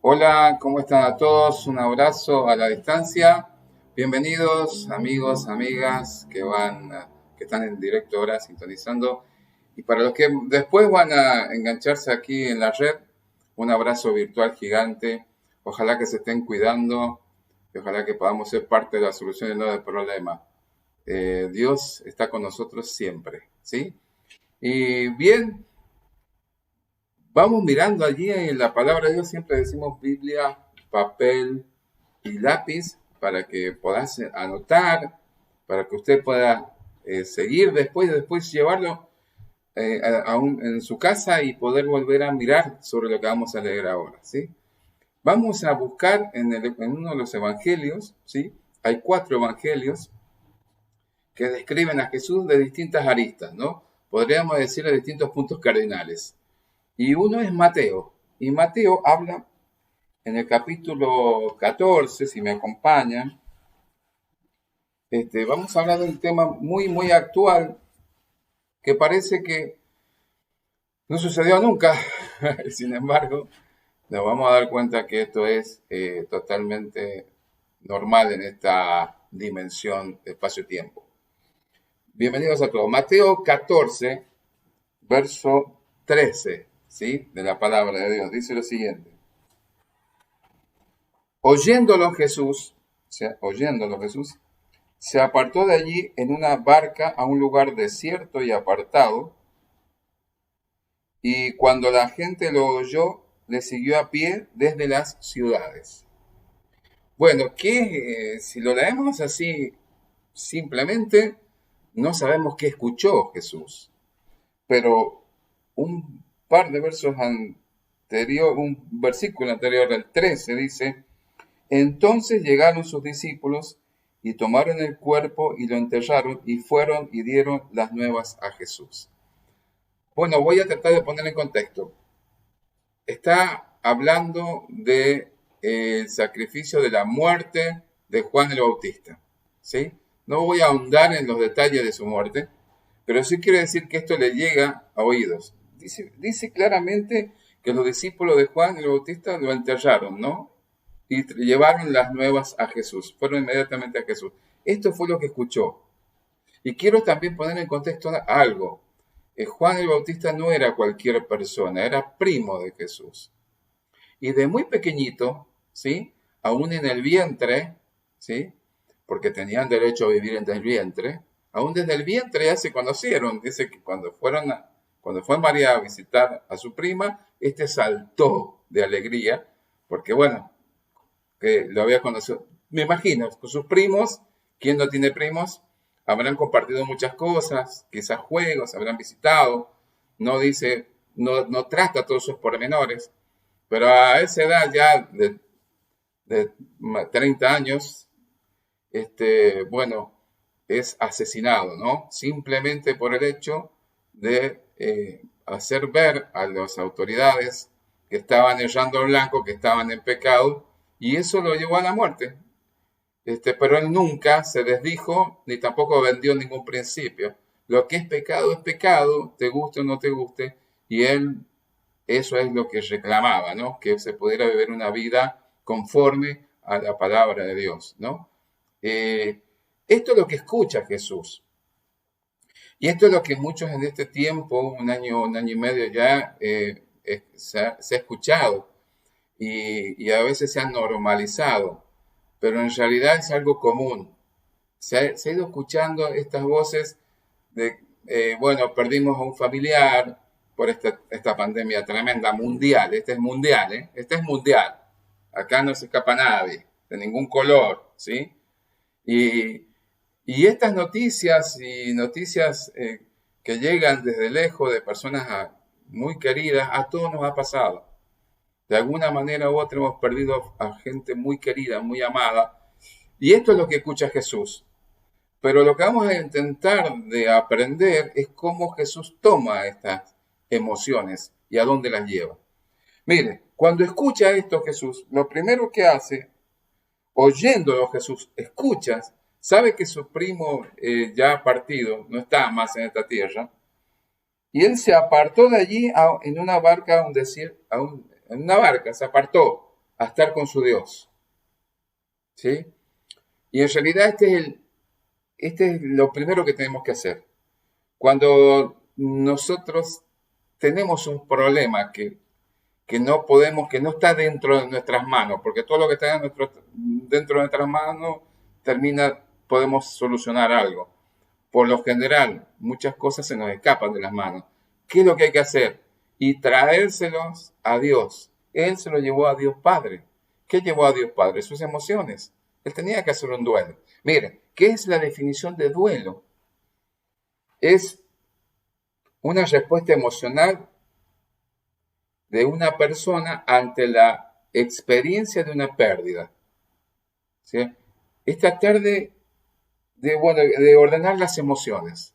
Hola, ¿cómo están a todos? Un abrazo a la distancia. Bienvenidos amigos, amigas que están en directo ahora sintonizando. Y para los que después van a engancharse aquí en la red, un abrazo virtual gigante. Ojalá que se estén cuidando y ojalá que podamos ser parte de la solución y no del problema. Dios está con nosotros siempre, ¿sí? Y bien, vamos mirando allí en la palabra de Dios, siempre decimos Biblia, papel y lápiz para que puedas anotar, para que usted pueda seguir después llevarlo en su casa y poder volver a mirar sobre lo que vamos a leer ahora, ¿sí? Vamos a buscar en uno de los evangelios, ¿sí? Hay 4 evangelios que describen a Jesús de distintas aristas, ¿no? Podríamos decir de distintos puntos cardinales. Y uno es Mateo. Y Mateo habla en el capítulo 14, si me acompañan, vamos a hablar de un tema muy actual que parece que no sucedió nunca. Sin embargo, nos vamos a dar cuenta que esto es totalmente normal en esta dimensión de espacio-tiempo. Bienvenidos a todos. Mateo 14, verso 13, ¿sí? De la palabra de Dios. Dice lo siguiente. Oyéndolo Jesús, se apartó de allí en una barca a un lugar desierto y apartado, y cuando la gente lo oyó, le siguió a pie desde las ciudades. Bueno, si lo leemos así simplemente, no sabemos qué escuchó Jesús, pero un par de versos anterior, un versículo anterior al 13 dice: entonces llegaron sus discípulos y tomaron el cuerpo y lo enterraron y fueron y dieron las nuevas a Jesús. Bueno, voy a tratar de poner en contexto. Está hablando de el sacrificio de la muerte de Juan el Bautista, ¿sí? No voy a ahondar en los detalles de su muerte, pero sí quiero decir que esto le llega a oídos. Dice claramente que los discípulos de Juan el Bautista lo enterraron, ¿no? Y llevaron las nuevas a Jesús, fueron inmediatamente a Jesús. Esto fue lo que escuchó. Y quiero también poner en contexto algo. Juan el Bautista no era cualquier persona, era primo de Jesús. Y de muy pequeñito, ¿sí? Aún en el vientre, ¿sí? Porque tenían derecho a vivir en el vientre, aún desde el vientre ya se conocieron. Dice que cuando fue María a visitar a su prima, saltó de alegría, porque bueno, que lo había conocido. Me imagino, con sus primos, ¿quién no tiene primos? Habrán compartido muchas cosas, quizás juegos, habrán visitado. No dice, no trata todos sus pormenores, pero a esa edad ya de 30 años, bueno, es asesinado, ¿no? Simplemente por el hecho de hacer ver a las autoridades que estaban errando blanco, que estaban en pecado, y eso lo llevó a la muerte. Pero él nunca se desdijo, ni tampoco vendió ningún principio. Lo que es pecado, te guste o no te guste, y él, eso es lo que reclamaba, ¿no? Que se pudiera vivir una vida conforme a la palabra de Dios, ¿no? Esto es lo que escucha Jesús. Y esto es lo que muchos en este tiempo, un año y medio ya, se ha escuchado y a veces se ha normalizado, pero en realidad es algo común. Se ha ido escuchando estas voces de, bueno, perdimos a un familiar por esta pandemia tremenda, mundial. Este es mundial, ¿eh? Este es mundial. Acá no se escapa nadie, de ningún color, ¿sí? Y, y estas noticias que llegan desde lejos de personas muy queridas, a todos nos ha pasado. De alguna manera u otra hemos perdido a gente muy querida, muy amada. Y esto es lo que escucha Jesús. Pero lo que vamos a intentar de aprender es cómo Jesús toma estas emociones y a dónde las lleva. Mire, cuando escucha esto Jesús, lo primero que hace, oyéndolo Jesús, escuchas, sabe que su primo ya ha partido, no está más en esta tierra, y él se apartó de allí en una barca, en una barca, se apartó a estar con su Dios. ¿Sí? Y en realidad este es lo primero que tenemos que hacer. Cuando nosotros tenemos un problema que no podemos, que no está dentro de nuestras manos, porque todo lo que está dentro de nuestras manos podemos solucionar algo. Por lo general, muchas cosas se nos escapan de las manos. ¿Qué es lo que hay que hacer? Y traérselos a Dios. Él se lo llevó a Dios Padre. ¿Qué llevó a Dios Padre? Sus emociones. Él tenía que hacer un duelo. Miren, ¿qué es la definición de duelo? Es una respuesta emocional de una persona ante la experiencia de una pérdida. ¿Sí? Es tratar de ordenar las emociones.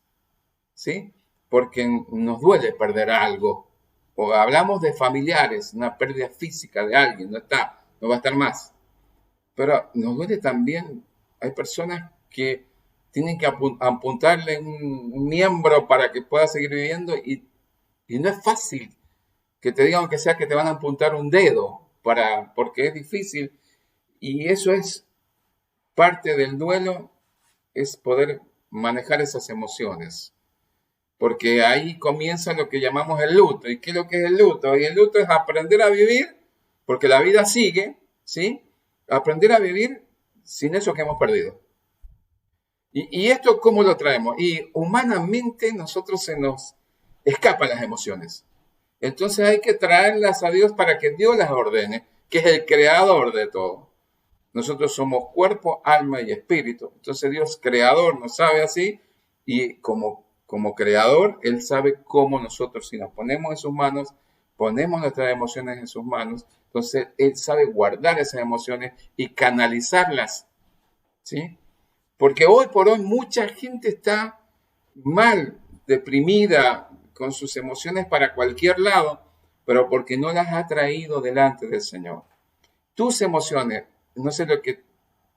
¿Sí? Porque nos duele perder algo. O hablamos de familiares, una pérdida física de alguien, no va a estar más. Pero nos duele también, hay personas que tienen que apuntarle un miembro para que pueda seguir viviendo y no es fácil que te digan que sea que te van a apuntar un dedo porque es difícil y eso es parte del duelo, es poder manejar esas emociones. Porque ahí comienza lo que llamamos el luto. ¿Y qué es lo que es el luto? Y el luto es aprender a vivir, porque la vida sigue, ¿sí? Aprender a vivir sin eso que hemos perdido. ¿Y esto cómo lo traemos? Y humanamente nosotros se nos escapan las emociones. Entonces hay que traerlas a Dios para que Dios las ordene, que es el creador de todo. Nosotros somos cuerpo, alma y espíritu. Entonces Dios creador nos sabe así y como creador, Él sabe cómo nosotros, si nos ponemos en sus manos, ponemos nuestras emociones en sus manos, entonces Él sabe guardar esas emociones y canalizarlas, ¿sí? Porque hoy por hoy mucha gente está mal, deprimida, con sus emociones para cualquier lado, pero porque no las ha traído delante del Señor. Tus emociones, no sé lo que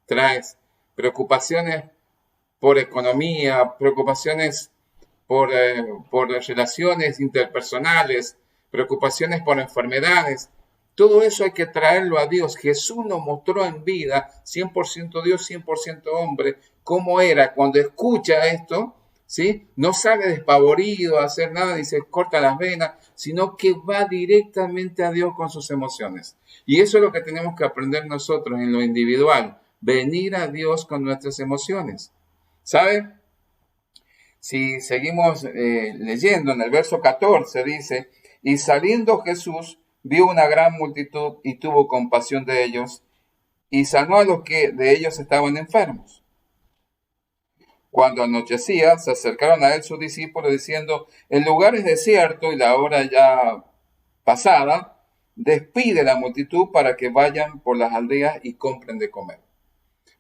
traes, preocupaciones por economía, preocupaciones por relaciones interpersonales, preocupaciones por enfermedades. Todo eso hay que traerlo a Dios. Jesús nos mostró en vida, 100% Dios, 100% hombre, cómo era. Cuando escucha esto, ¿sí? No sale despavorido a hacer nada, ni se corta las venas, sino que va directamente a Dios con sus emociones. Y eso es lo que tenemos que aprender nosotros en lo individual, venir a Dios con nuestras emociones. ¿Sabe? Si seguimos leyendo en el verso 14, dice, y saliendo Jesús vio una gran multitud y tuvo compasión de ellos y sanó a los que de ellos estaban enfermos. Cuando anochecía, se acercaron a él sus discípulos diciendo, el lugar es desierto y la hora ya pasada, despide la multitud para que vayan por las aldeas y compren de comer.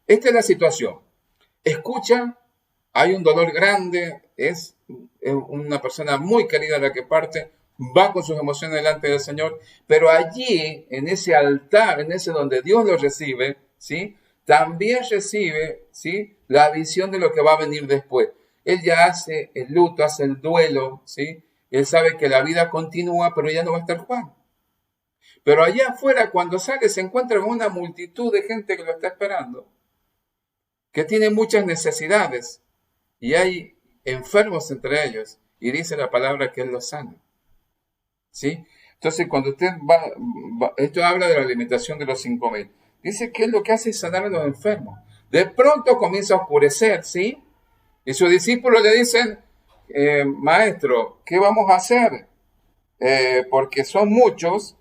Esta es la situación. Escucha, hay un dolor grande, es una persona muy querida la que parte, va con sus emociones delante del Señor, pero allí, en ese altar, en ese donde Dios lo recibe, ¿sí? También recibe, ¿sí? La visión de lo que va a venir después. Él ya hace el luto, hace el duelo, ¿sí? Él sabe que la vida continúa, pero ya no va a estar Juan. Pero allá afuera, cuando sale, se encuentra con una multitud de gente que lo está esperando, que tiene muchas necesidades, y hay enfermos entre ellos, y dice la palabra que Él los sana. ¿Sí? Entonces, cuando usted esto habla de la alimentación de los 5.000, dice que Él lo que hace es sanar a los enfermos. De pronto comienza a oscurecer, ¿sí? Y sus discípulos le dicen, maestro, ¿qué vamos a hacer? Porque son muchos,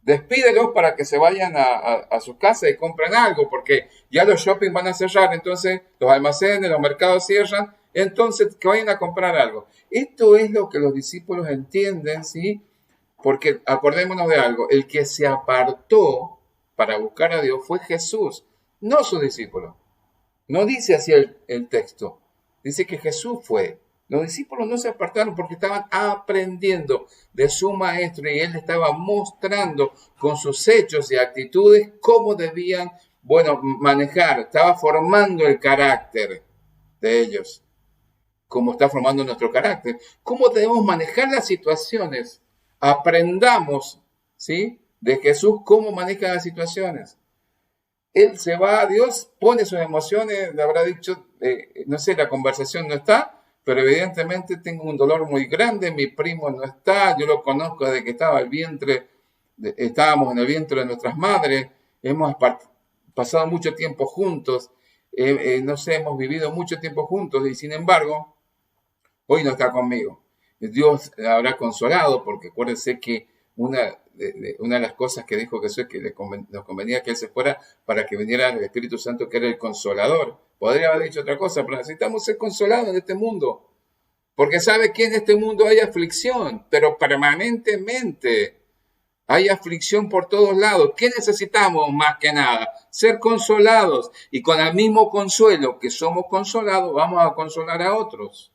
despídelos para que se vayan a sus casas y compren algo, porque ya los shopping van a cerrar, entonces los almacenes, los mercados cierran, entonces que vayan a comprar algo. Esto es lo que los discípulos entienden, ¿sí? Porque acordémonos de algo, el que se apartó para buscar a Dios fue Jesús, no sus discípulos. No dice así el texto, dice que Jesús fue. Los discípulos no se apartaron porque estaban aprendiendo de su maestro y él estaba mostrando con sus hechos y actitudes cómo debían, manejar. Estaba formando el carácter de ellos, como está formando nuestro carácter. ¿Cómo debemos manejar las situaciones? Aprendamos, ¿sí? de Jesús, cómo maneja las situaciones. Él se va a Dios, pone sus emociones, le habrá dicho, no sé, la conversación no está, pero evidentemente tengo un dolor muy grande, mi primo no está, yo lo conozco desde que estaba estábamos en el vientre de nuestras madres, hemos pasado mucho tiempo juntos, no sé, hemos vivido mucho tiempo juntos y sin embargo, hoy no está conmigo. Dios la habrá consolado, porque acuérdense que una de las cosas que dijo Jesús es que nos convenía que Él se fuera para que viniera el Espíritu Santo, que era el consolador. Podría haber dicho otra cosa, pero necesitamos ser consolados en este mundo. Porque sabe que en este mundo hay aflicción, pero permanentemente hay aflicción por todos lados. ¿Qué necesitamos más que nada? Ser consolados. Y con el mismo consuelo que somos consolados, vamos a consolar a otros.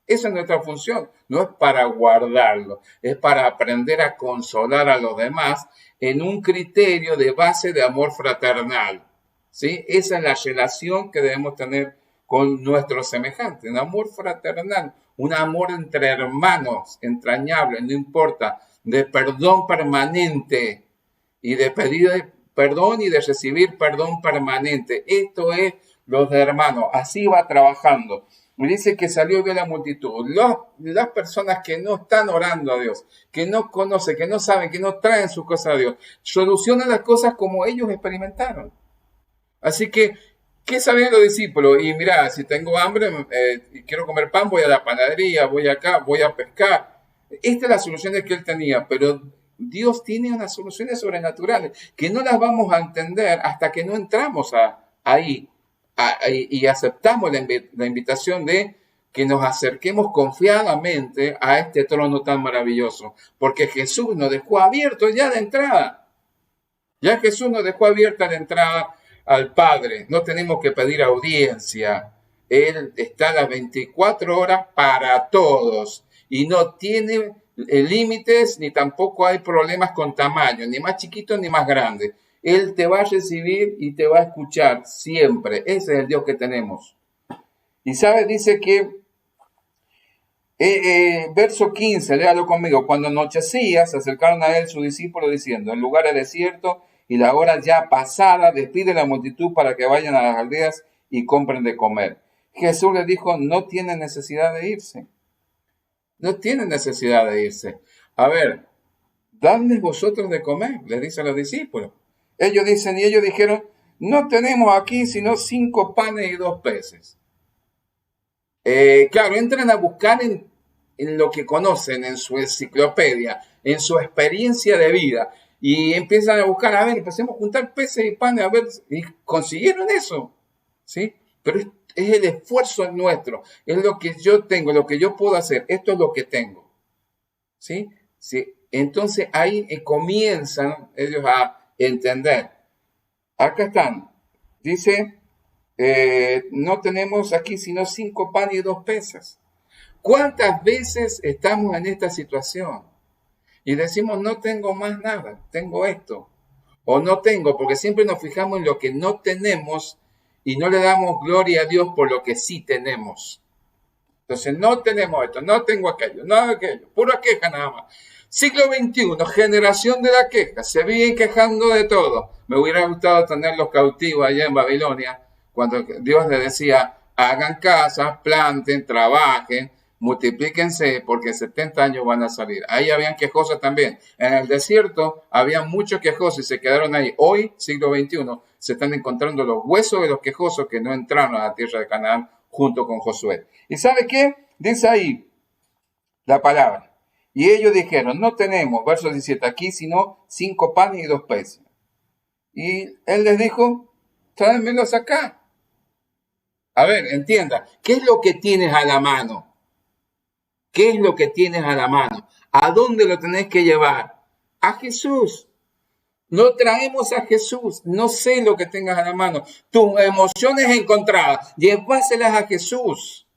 Esa es nuestra función. No es para guardarlo, es para aprender a consolar a los demás en un criterio de base de amor fraternal. ¿Sí? Esa es la relación que debemos tener con nuestros semejantes. Un amor fraternal, un amor entre hermanos, entrañable, no importa, de perdón permanente y de pedir perdón y de recibir perdón permanente. Esto es los de hermanos. Así va trabajando. Me dice que salió de la multitud. Las personas que no están orando a Dios, que no conocen, que no saben, que no traen sus cosas a Dios, solucionan las cosas como ellos experimentaron. Así que, ¿qué sabían los discípulos? Y mira, si tengo hambre y quiero comer pan, voy a la panadería, voy acá, voy a pescar. Esta es la solución que él tenía, pero Dios tiene unas soluciones sobrenaturales que no las vamos a entender hasta que no entramos ahí y aceptamos la invitación de que nos acerquemos confiadamente a este trono tan maravilloso, porque Jesús nos dejó abierto ya de entrada. Ya Jesús nos dejó abierta la entrada al Padre. No tenemos que pedir audiencia. Él está a las 24 horas para todos y no tiene límites ni tampoco hay problemas con tamaño, ni más chiquito ni más grande. Él te va a recibir y te va a escuchar siempre. Ese es el Dios que tenemos. Y sabes, dice que, verso 15, léalo conmigo. Cuando anochecía, se acercaron a él sus discípulos diciendo, el lugar es desierto y la hora ya pasada, despide a la multitud para que vayan a las aldeas y compren de comer. Jesús les dijo, no tienen necesidad de irse. No tienen necesidad de irse. A ver, dadles vosotros de comer, les dice a los discípulos. Ellos dijeron, no tenemos aquí sino 5 panes y 2 peces. Claro, entran a buscar en lo que conocen, en su enciclopedia, en su experiencia de vida, y empiezan a buscar, a ver, empecemos a juntar peces y panes, a ver, y consiguieron eso, ¿sí? Pero es el esfuerzo nuestro, es lo que yo tengo, lo que yo puedo hacer, esto es lo que tengo, ¿sí? ¿Sí? Entonces ahí comienzan ellos a entender. Acá están, dice, no tenemos aquí sino 5 panes y 2 peces. ¿Cuántas veces estamos en esta situación? Y decimos, no tengo más nada, tengo esto. O no tengo, porque siempre nos fijamos en lo que no tenemos y no le damos gloria a Dios por lo que sí tenemos. Entonces, no tenemos esto, no tengo aquello, no aquello, pura queja nada más. Siglo XXI, generación de la queja, se viven quejando de todo. Me hubiera gustado tenerlos cautivos allá en Babilonia, cuando Dios les decía, hagan casas, planten, trabajen, multiplíquense, porque en 70 años van a salir. Ahí habían quejosos también. En el desierto había muchos quejosos y se quedaron ahí. Hoy, siglo XXI, se están encontrando los huesos de los quejosos que no entraron a la tierra de Canaán junto con Josué. ¿Y sabe qué? Dice ahí la palabra. Y ellos dijeron, no tenemos, verso 17, aquí sino 5 panes y 2 peces. Y él les dijo, tráemelos acá. A ver, entienda, ¿qué es lo que tienes a la mano? ¿Qué es lo que tienes a la mano? ¿A dónde lo tenés que llevar? A Jesús. No traemos a Jesús. No sé lo que tengas a la mano. Tus emociones encontradas, llévaselas a Jesús.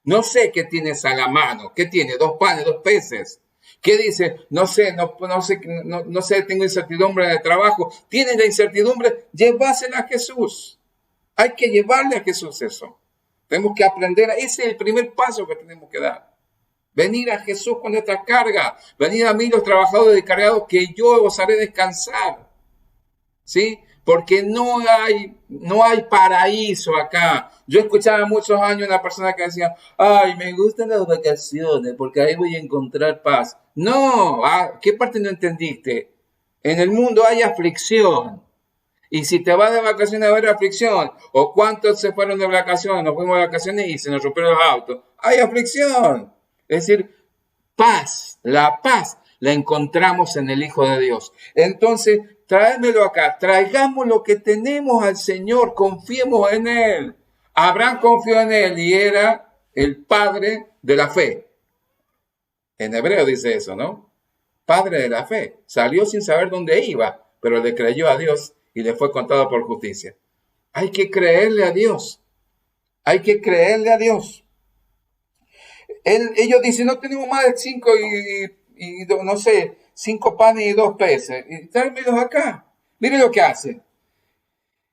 No sé qué tienes a la mano. ¿Qué tiene? 2 panes, 2 peces. ¿Qué dice? No sé, tengo incertidumbre de trabajo. ¿Tienes la incertidumbre? Llévasela a Jesús. Hay que llevarle a Jesús eso. Tenemos que aprender. Ese es el primer paso que tenemos que dar. Venid a Jesús con nuestra carga. Venid a mí los trabajadores descargados, que yo os haré descansar. ¿Sí? Porque no hay paraíso acá. Yo escuchaba muchos años una persona que decía, ay, me gustan las vacaciones porque ahí voy a encontrar paz. No, ¿qué parte no entendiste? En el mundo hay aflicción. Y si te vas de vacaciones a ver aflicción, o cuántos se fueron de vacaciones, nos fuimos de vacaciones y se nos rompieron los autos, hay aflicción. Es decir, paz, la paz la encontramos en el Hijo de Dios. Entonces, tráemelo acá, traigamos lo que tenemos al Señor, confiemos en Él. Abraham confió en Él y era el padre de la fe. En hebreo dice eso, ¿no? Padre de la fe. Salió sin saber dónde iba, pero le creyó a Dios y le fue contado por justicia. Hay que creerle a Dios. Hay que creerle a Dios. Ellos dicen, no tenemos más de 5 panes y 2 peces. Y tráemelos acá. Mire lo que hace.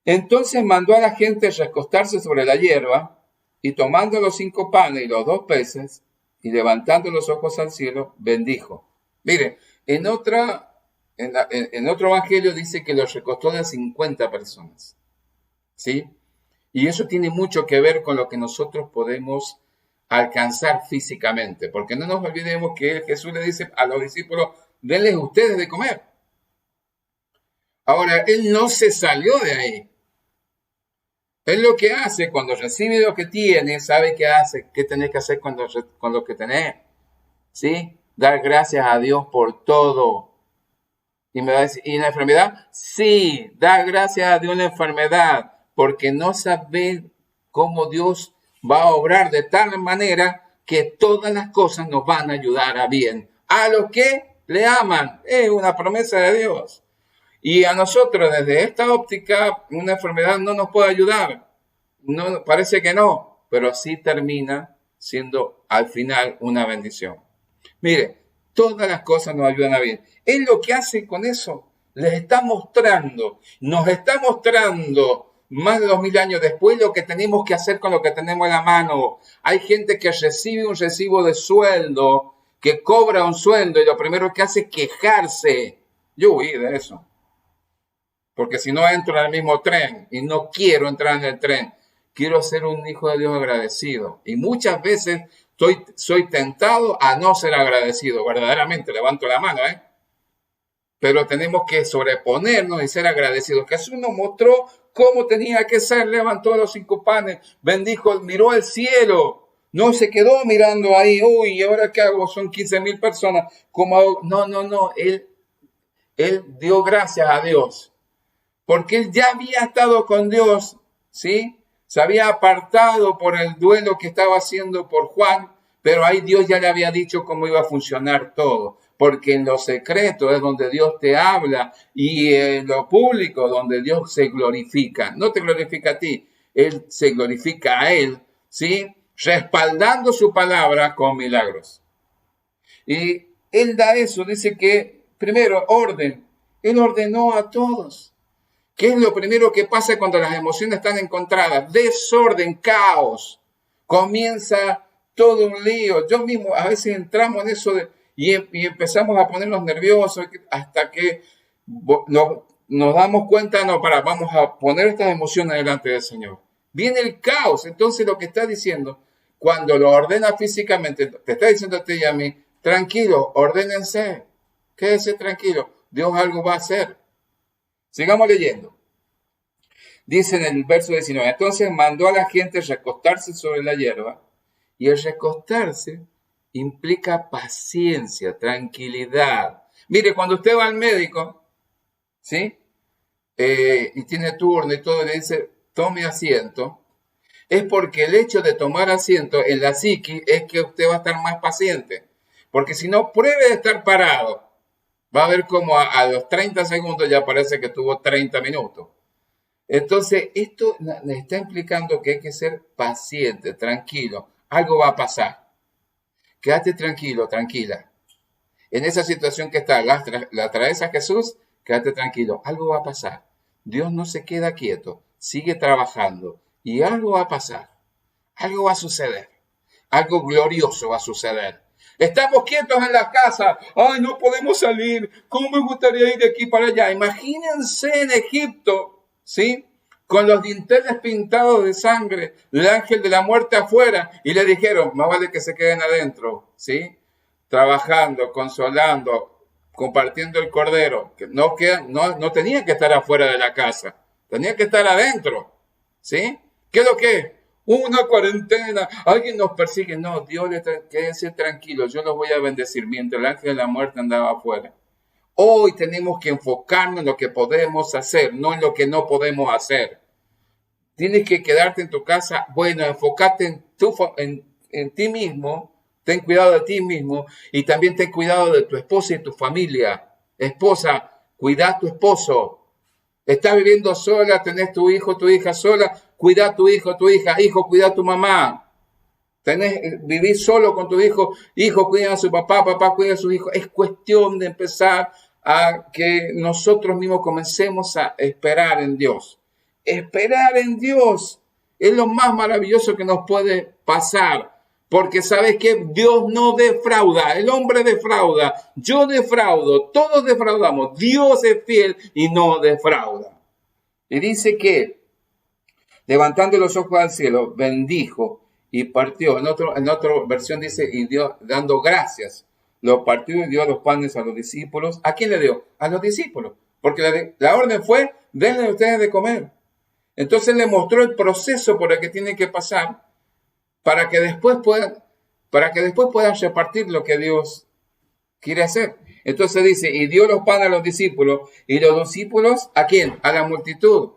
Entonces mandó a la gente recostarse sobre la hierba, y tomando los 5 panes y los 2 peces, y levantando los ojos al cielo, bendijo. Mire, en otro evangelio dice que los recostó de 50 personas. ¿Sí? Y eso tiene mucho que ver con lo que nosotros podemos alcanzar físicamente, porque no nos olvidemos que Jesús le dice a los discípulos, denles ustedes de comer. Ahora, Él no se salió de ahí. Él lo que hace cuando recibe lo que tiene, sabe qué hace, qué tenés que hacer con lo que tenés. ¿Sí? Dar gracias a Dios por todo. Y me va a decir, ¿y la enfermedad? Sí, dar gracias a Dios en la enfermedad, porque no sabes cómo Dios va a obrar de tal manera que todas las cosas nos van a ayudar a bien. A los que le aman, es una promesa de Dios. Y a nosotros, desde esta óptica, una enfermedad no nos puede ayudar. No, parece que no, pero sí termina siendo al final una bendición. Mire, todas las cosas nos ayudan a bien. Él lo que hace con eso, nos está mostrando más de 2000 años después lo que tenemos que hacer con lo que tenemos en la mano. Hay gente que recibe un recibo de sueldo, que cobra un sueldo y lo primero que hace es quejarse. Yo huí de eso. Porque si no entro en el mismo tren y no quiero entrar en el tren, quiero ser un hijo de Dios agradecido. Y muchas veces soy tentado a no ser agradecido. Verdaderamente, levanto la mano, Pero tenemos que sobreponernos y ser agradecidos. Jesús nos mostró cómo tenía que ser. Levantó los 5 panes, bendijo, miró al cielo. No se quedó mirando ahí, uy, ¿y ahora qué hago? Son 15,000 personas. ¿Cómo hago? No. Él dio gracias a Dios. Porque él ya había estado con Dios, ¿sí? Se había apartado por el duelo que estaba haciendo por Juan, pero ahí Dios ya le había dicho cómo iba a funcionar todo. Porque en lo secreto es donde Dios te habla y en lo público donde Dios se glorifica. No te glorifica a ti, Él se glorifica a Él, ¿sí? Respaldando su palabra con milagros. Y Él da eso, dice que, primero, orden. Él ordenó a todos. ¿Qué es lo primero que pasa cuando las emociones están encontradas? Desorden, caos. Comienza todo un lío. Yo mismo, a veces entramos en eso y empezamos a ponernos nerviosos hasta que nos damos cuenta, vamos a poner estas emociones delante del Señor. Viene el caos. Entonces lo que está diciendo, cuando lo ordena físicamente, te está diciendo a ti y a mí, tranquilo, ordénense, quédese tranquilo, Dios algo va a hacer. Sigamos leyendo. Dice en el verso 19, entonces mandó a la gente recostarse sobre la hierba, y el recostarse implica paciencia, tranquilidad. Mire, cuando usted va al médico, ¿sí? Y tiene turno y todo, le dice, tome asiento, es porque el hecho de tomar asiento en la psiqui es que usted va a estar más paciente. Porque si no, pruebe de estar parado. Va a ver cómo a los 30 segundos ya parece que tuvo 30 minutos. Entonces, esto le está implicando que hay que ser paciente, tranquilo. Algo va a pasar. Quédate tranquilo, tranquila. En esa situación que está, la traes a Jesús, quédate tranquilo. Algo va a pasar. Dios no se queda quieto, sigue trabajando. Y algo va a pasar. Algo va a suceder. Algo glorioso va a suceder. Estamos quietos en la casa. Ay, no podemos salir. ¿Cómo me gustaría ir de aquí para allá? Imagínense en Egipto, ¿sí? Con los dinteles pintados de sangre, el ángel de la muerte afuera, y le dijeron, más vale que se queden adentro, ¿sí? Trabajando, consolando, compartiendo el cordero, que no tenía que estar afuera de la casa, tenía que estar adentro, ¿sí? ¿Qué es lo que es? Una cuarentena, alguien nos persigue. No, Dios quédense tranquilos, yo los voy a bendecir mientras el ángel de la muerte andaba afuera. Hoy tenemos que enfocarnos en lo que podemos hacer, no en lo que no podemos hacer. Tienes que quedarte en tu casa, bueno, enfócate en ti mismo, ten cuidado de ti mismo y también ten cuidado de tu esposa y tu familia. Esposa, cuida a tu esposo. Estás viviendo sola, tenés tu hijo, tu hija sola, cuida a tu hijo, tu hija, hijo, cuida a tu mamá. Vivir solo con tu hijo, hijo, cuida a su papá, papá, cuida a su hijo. Es cuestión de empezar a que nosotros mismos comencemos a esperar en Dios. Esperar en Dios es lo más maravilloso que nos puede pasar. Porque sabes que Dios no defrauda, el hombre defrauda, yo defraudo, todos defraudamos, Dios es fiel y no defrauda. Y dice que, levantando los ojos al cielo, bendijo y partió. En otra versión dice, y dio, dando gracias, lo partió y dio los panes a los discípulos. ¿A quién le dio? A los discípulos. Porque la orden fue, denle ustedes de comer. Entonces le mostró el proceso por el que tienen que pasar para que después puedan repartir lo que Dios quiere hacer. Entonces dice, y dio los panes a los discípulos, y los discípulos, ¿a quién? A la multitud.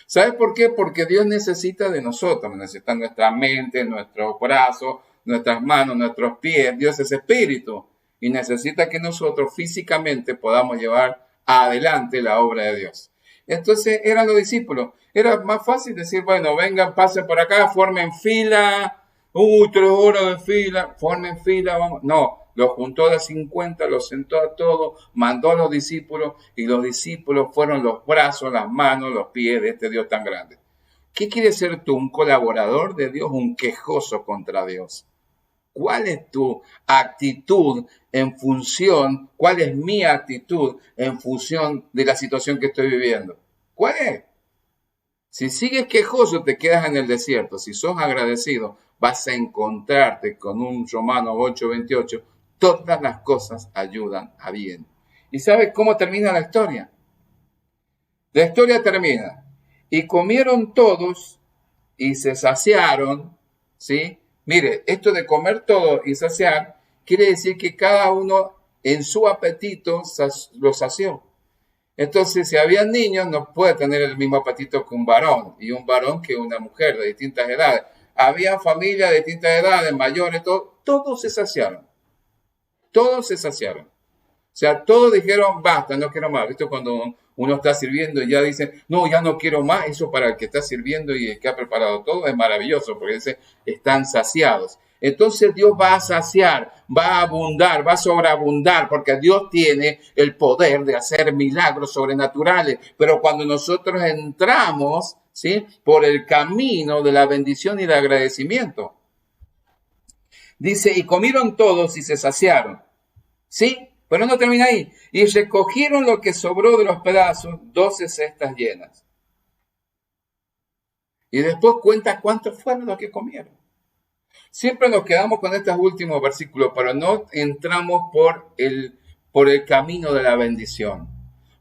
¿Sabes por qué? Porque Dios necesita de nosotros, necesita nuestra mente, nuestros brazos, nuestras manos, nuestros pies. Dios es espíritu y necesita que nosotros físicamente podamos llevar adelante la obra de Dios. Entonces eran los discípulos. Era más fácil decir, bueno, vengan, pasen por acá, formen fila. 3 horas de fila, formen fila, vamos. No, los juntó a 50, los sentó a todos, mandó a los discípulos y los discípulos fueron los brazos, las manos, los pies de este Dios tan grande. ¿Qué quieres ser tú? ¿Un colaborador de Dios? ¿Un quejoso contra Dios? ¿Cuál es tu actitud en función, cuál es mi actitud en función de la situación que estoy viviendo? ¿Cuál es? Si sigues quejoso, te quedas en el desierto. Si sos agradecido, vas a encontrarte con un Romanos 8:28. Todas las cosas ayudan a bien. ¿Y sabes cómo termina la historia? La historia termina. Y comieron todos y se saciaron, ¿sí? Mire, esto de comer todo y saciar quiere decir que cada uno en su apetito lo sació. Entonces, si había niños, no puede tener el mismo apetito que un varón, y un varón que una mujer de distintas edades. Había familias de distintas edades, mayores, todos se saciaron. Todos se saciaron. O sea, todos dijeron, basta, no quiero más. ¿Viste? Cuando uno está sirviendo y ya dice, no, ya no quiero más. Eso para el que está sirviendo y el que ha preparado todo es maravilloso, porque dice, están saciados. Entonces Dios va a saciar, va a abundar, va a sobreabundar, porque Dios tiene el poder de hacer milagros sobrenaturales. Pero cuando nosotros entramos, ¿sí?, por el camino de la bendición y el agradecimiento. Dice, y comieron todos y se saciaron. ¿Sí? Pero no termina ahí. Y recogieron lo que sobró de los pedazos, 12 cestas llenas. Y después cuenta cuántos fueron los que comieron. Siempre nos quedamos con estos últimos versículos, pero no entramos por el camino de la bendición.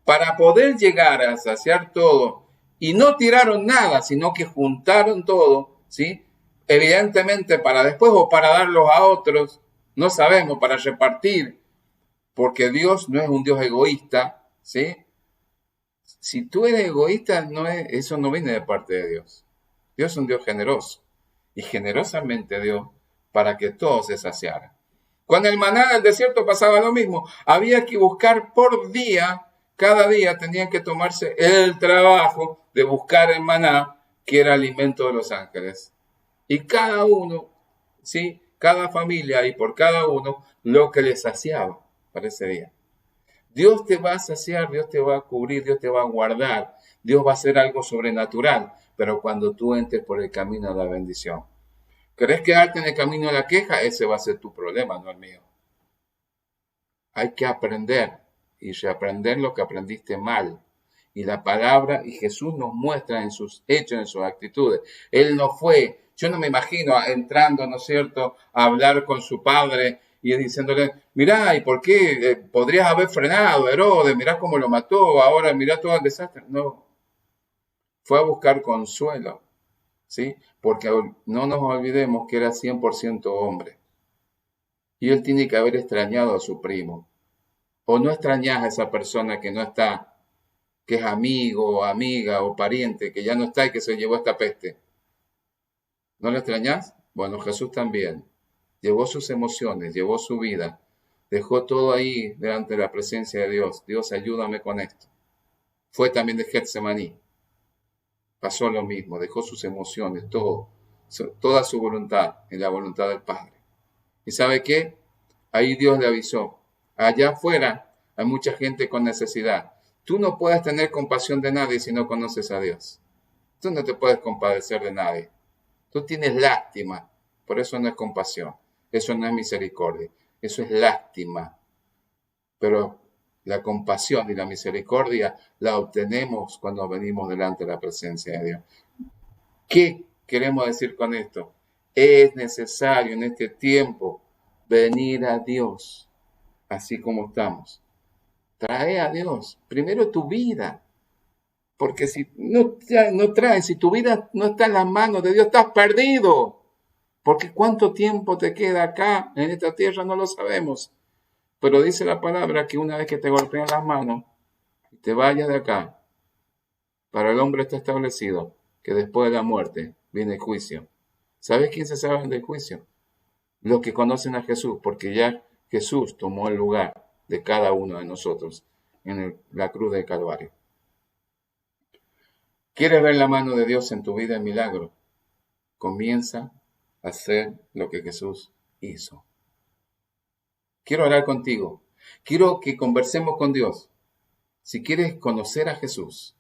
Para poder llegar a saciar todo, y no tiraron nada, sino que juntaron todo, ¿sí? Evidentemente para después o para darlos a otros, no sabemos, para repartir, porque Dios no es un Dios egoísta, ¿sí? Si tú eres egoísta, eso no viene de parte de Dios. Dios es un Dios generoso. Y generosamente dio para que todos se saciaran. Con el maná del desierto pasaba lo mismo. Había que buscar por día, cada día tenían que tomarse el trabajo de buscar el maná, que era alimento de los ángeles. Y cada uno, ¿sí?, cada familia y por cada uno, lo que les saciaba para ese día. Dios te va a saciar, Dios te va a cubrir, Dios te va a guardar. Dios va a hacer algo sobrenatural, pero cuando tú entres por el camino de la bendición. ¿Querés quedarte en el camino de la queja? Ese va a ser tu problema, no el mío. hay que aprender y reaprender lo que aprendiste mal. Y la palabra, y Jesús nos muestra en sus hechos, en sus actitudes. Él no fue, yo no me imagino entrando, ¿no es cierto?, a hablar con su padre y diciéndole, mirá, ¿y por qué podrías haber frenado, Herodes? Mirá cómo lo mató, ahora mirá todo el desastre. No, fue a buscar consuelo, ¿sí? Porque no nos olvidemos que era 100% hombre. Y él tiene que haber extrañado a su primo. O no extrañas a esa persona que no está, que es amigo, o amiga o pariente, que ya no está y que se llevó esta peste. ¿No la extrañas? Bueno, Jesús también. Llevó sus emociones, llevó su vida, dejó todo ahí delante de la presencia de Dios. Dios, ayúdame con esto. Fue también de Getsemaní. Pasó lo mismo, dejó sus emociones, todo, toda su voluntad en la voluntad del Padre. ¿Y sabe qué? Ahí Dios le avisó. Allá afuera hay mucha gente con necesidad. Tú no puedes tener compasión de nadie si no conoces a Dios. Tú no te puedes compadecer de nadie. Tú tienes lástima. Por eso no es compasión. Eso no es misericordia. Eso es lástima. Pero la compasión y la misericordia la obtenemos cuando venimos delante de la presencia de Dios. ¿Qué queremos decir con esto? Es necesario en este tiempo venir a Dios, así como estamos. Trae a Dios primero tu vida, porque si no traes, si tu vida no está en las manos de Dios, estás perdido. Porque cuánto tiempo te queda acá en esta tierra no lo sabemos. Pero dice la palabra que una vez que te golpeen las manos y te vayas de acá, para el hombre está establecido que después de la muerte viene el juicio. ¿Sabes quién se sabe del juicio? Los que conocen a Jesús, porque ya Jesús tomó el lugar de cada uno de nosotros en la cruz del Calvario. ¿Quieres ver la mano de Dios en tu vida en milagro? Comienza a hacer lo que Jesús hizo. Quiero hablar contigo. Quiero que conversemos con Dios. Si quieres conocer a Jesús,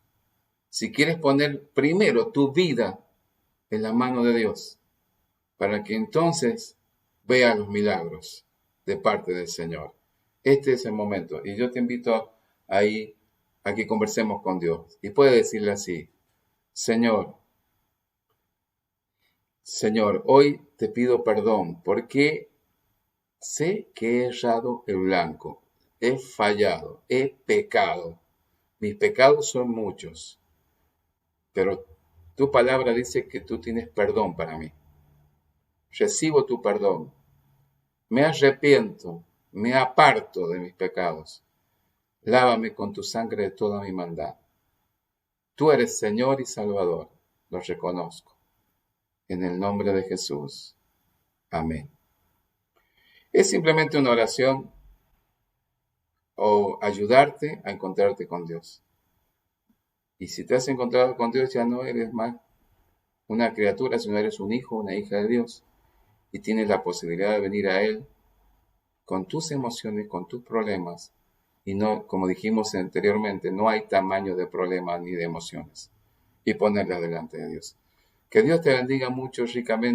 si quieres poner primero tu vida en la mano de Dios, para que entonces veas los milagros de parte del Señor. Este es el momento. Y yo te invito ahí a que conversemos con Dios. Y puedes decirle así, Señor, hoy te pido perdón porque sé que he errado el blanco, he fallado, he pecado. Mis pecados son muchos, pero tu palabra dice que tú tienes perdón para mí. Recibo tu perdón. Me arrepiento, me aparto de mis pecados. Lávame con tu sangre de toda mi maldad. Tú eres Señor y Salvador, lo reconozco. En el nombre de Jesús. Amén. Es simplemente una oración o ayudarte a encontrarte con Dios. Y si te has encontrado con Dios, ya no eres más una criatura, sino eres un hijo, una hija de Dios. Y tienes la posibilidad de venir a Él con tus emociones, con tus problemas. Y no, como dijimos anteriormente, no hay tamaño de problemas ni de emociones. Y ponerlas delante de Dios. Que Dios te bendiga mucho ricamente.